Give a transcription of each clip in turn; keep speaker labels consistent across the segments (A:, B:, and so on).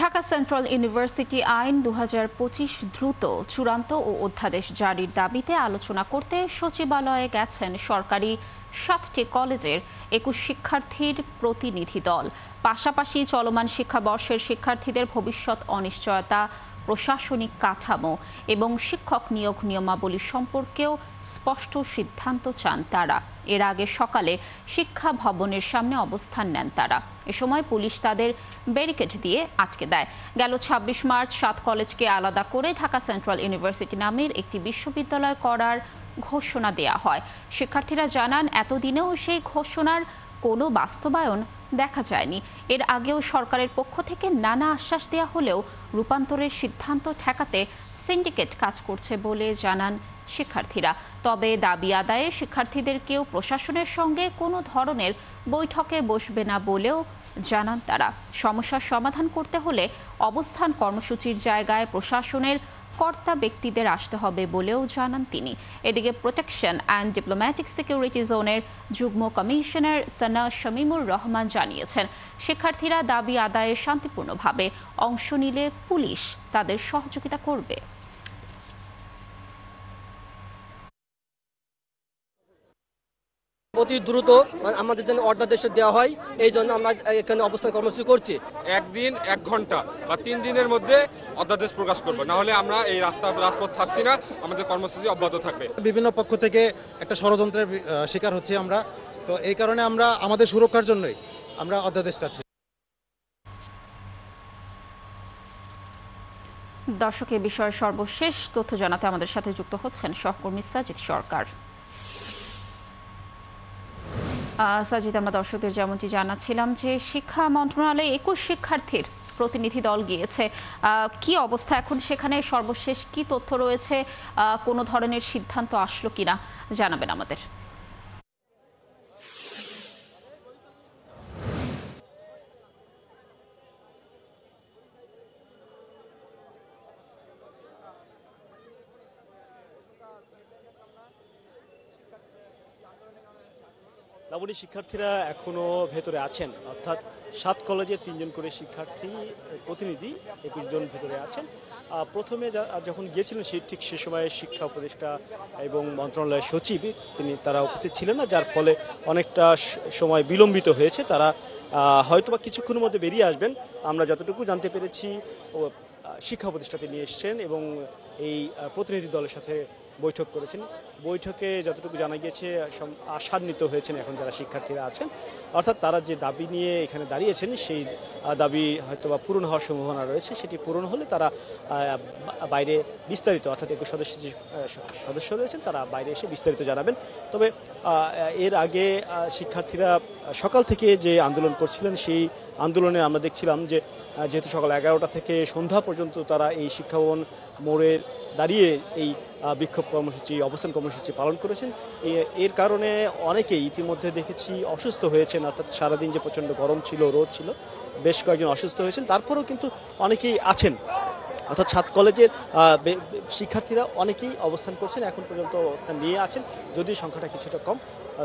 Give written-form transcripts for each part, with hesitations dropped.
A: Dhaka central university আইন ২০২৫ দ্রুত চূড়ান্ত ও অধ্যাদেশ জারির দাবিতে আলোচনা করতে সচিবালয়ে গেছেন সরকারি ৭টি কলেজের ২১ শিক্ষার্থীর প্রতিনিধি দল। পাশাপাশি চলমান শিক্ষাবর্ষের শিক্ষার্থীদের ভবিষ্যৎ অনিশ্চয়তা, প্রশাসনিক কাঠামো এবং শিক্ষক নিয়োগ নিয়মাবলী সম্পর্কেও স্পষ্ট সিদ্ধান্ত চান তারা। এর আগে সকালে শিক্ষা ভবনের সামনে অবস্থান নেন তারা। এ সময় পুলিশ তাদের ব্যারিকেড দিয়ে আটকে দেয়। গেল ২৬ মার্চ ৭ কলেজকে আলাদা করে ঢাকা সেন্ট্রাল ইউনিভার্সিটি নামের একটি বিশ্ববিদ্যালয় করার ঘোষণা দেয়া হয়। শিক্ষার্থীরা জানান, এতদিনেও সেই ঘোষণার কোনো বাস্তবায়ন দেখা যায়নি। এর আগেও সরকারের পক্ষ থেকে নানা আশ্বাস দেয়া হলেও রূপান্তরের সিদ্ধান্ত ঠেকাতে সিন্ডিকেট কাজ করছে বলে জানান শিক্ষার্থীরা। তবে দাবি আদায়ে শিক্ষার্থীদের কেউ প্রশাসনের সঙ্গে কোনো ধরনের বৈঠকে বসবে না বলেও জানান তারা। সমস্যার সমাধান করতে হলে অবস্থান কর্মসূচির জায়গায় প্রশাসনের কর্তা ব্যক্তিদের আসতে হবে বলেও জানান তিনি। এদিকে প্রোটেকশন অ্যান্ড ডিপ্লোম্যাটিক সিকিউরিটি জোনের যুগ্ম কমিশনার সানা শামীমুর রহমান জানিয়েছেন, শিক্ষার্থীরা দাবি আদায়ে শান্তিপূর্ণভাবে অংশ নিলে পুলিশ তাদের সহযোগিতা করবে।
B: অতি দ্রুত আমাদের জন্য অর্ডার দেওয়া হয়, এই জন্য আমরা এখানে অবস্থান কর্মসূচি করছি।
C: একদিন ১ ঘন্টা বা ৩ দিনের মধ্যে অধ্যাদেশ প্রকাশ করব, না হলে আমরা এই রাজপথ ছাড়ছি না, আমাদের কর্মসূচি অব্যাহত থাকবে।
D: বিভিন্ন পক্ষ থেকে একটা ষড়যন্ত্রের শিকার হচ্ছি আমরা, তো এই কারণে আমরা আমাদের সুরক্ষার জন্যই আমরা অধ্যাদেশ চাচ্ছি।
A: দর্শক, এ বিষয়ে সর্বশেষ তথ্য জানাতে আমাদের সাথে যুক্ত হচ্ছেন সহকর্মী সাজিদ সরকার। সাজিদ, আমরা দর্শকদের যেমনটি জানাচ্ছিলাম যে শিক্ষা মন্ত্রণালয়ে ২১ শিক্ষার্থীর প্রতিনিধি দল গিয়েছে। কি অবস্থা এখন সেখানে? সর্বশেষ কি তথ্য রয়েছে? কোনো ধরনের সিদ্ধান্ত আসলো কিনা জানাবেন আমাদের।
E: লাবণী, শিক্ষার্থীরা এখনও ভেতরে আছেন, অর্থাৎ ৭ কলেজে ৩ জন করে শিক্ষার্থী প্রতিনিধি ২১ জন ভেতরে আছেন। প্রথমে যখন গিয়েছিলেন ঠিক সে সময় শিক্ষা উপদেষ্টা এবং মন্ত্রণালয়ের সচিব তারা উপস্থিত ছিলেন না, যার ফলে অনেকটা সময় বিলম্বিত হয়েছে। তারা হয়তোবা কিছুক্ষণের মধ্যে বেরিয়ে আসবেন। আমরা যতটুকু জানতে পেরেছি, শিক্ষা উপদেষ্টাকে নিয়ে এসছেন এবং এই প্রতিনিধি দলের সাথে বৈঠক করেছেন। বৈঠকে যতটুকু জানা গিয়েছে আশান্বিত হয়েছেন এখন যারা শিক্ষার্থীরা আছেন, অর্থাৎ তারা যে দাবি নিয়ে এখানে দাঁড়িয়েছেন সেই দাবি হয়তোবা পূরণ হওয়ার সম্ভাবনা রয়েছে। সেটি পূরণ হলে তারা বাইরে বিস্তারিত, অর্থাৎ ২১ সদস্য রয়েছেন, তারা বাইরে এসে বিস্তারিত জানাবেন। তবে এর আগে শিক্ষার্থীরা সকাল থেকে যে আন্দোলন করছিলেন, সেই আন্দোলনে আমরা দেখছিলাম যে যেহেতু সকাল ১১টা থেকে সন্ধ্যা পর্যন্ত তারা এই শিক্ষাভবন মোড়ের দাঁড়িয়ে এই বিক্ষোভ কর্মসূচি, অবস্থান কর্মসূচি পালন করেছেন। এর কারণে অনেকেই ইতিমধ্যে দেখেছি অসুস্থ হয়েছেন, অর্থাৎ সারাদিন যে প্রচণ্ড গরম ছিল, রোদ ছিল, বেশ কয়েকজন অসুস্থ হয়েছেন। তারপরেও কিন্তু অনেকেই আছেন, অর্থাৎ ৭ কলেজের শিক্ষার্থীরা অনেকেই অবস্থান করছেন, এখন পর্যন্ত অবস্থান নিয়ে আছেন, যদিও সংখ্যাটা কিছুটা কম।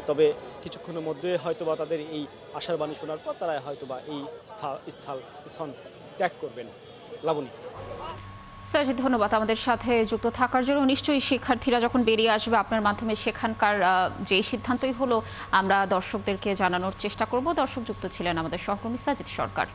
E: তবে কিছুক্ষণের মধ্যে হয়তোবা তাদের এই আশার বাণী শোনার পর তারা হয়তোবা এই স্থান ত্যাগ করবেন। লাবণী।
A: সাজিদ, ধন্যবাদ আমাদের সাথে যুক্ত থাকার জন্য। নিশ্চয়ই শিক্ষার্থীরা যখন বেরিয়ে আসবে আপনার মাধ্যমে সেখানকার যেই সিদ্ধান্তই হলো আমরা দর্শকদেরকে জানানোর চেষ্টা করব। দর্শক, যুক্ত ছিলেন আমাদের সহকর্মী সাজিদ সরকার।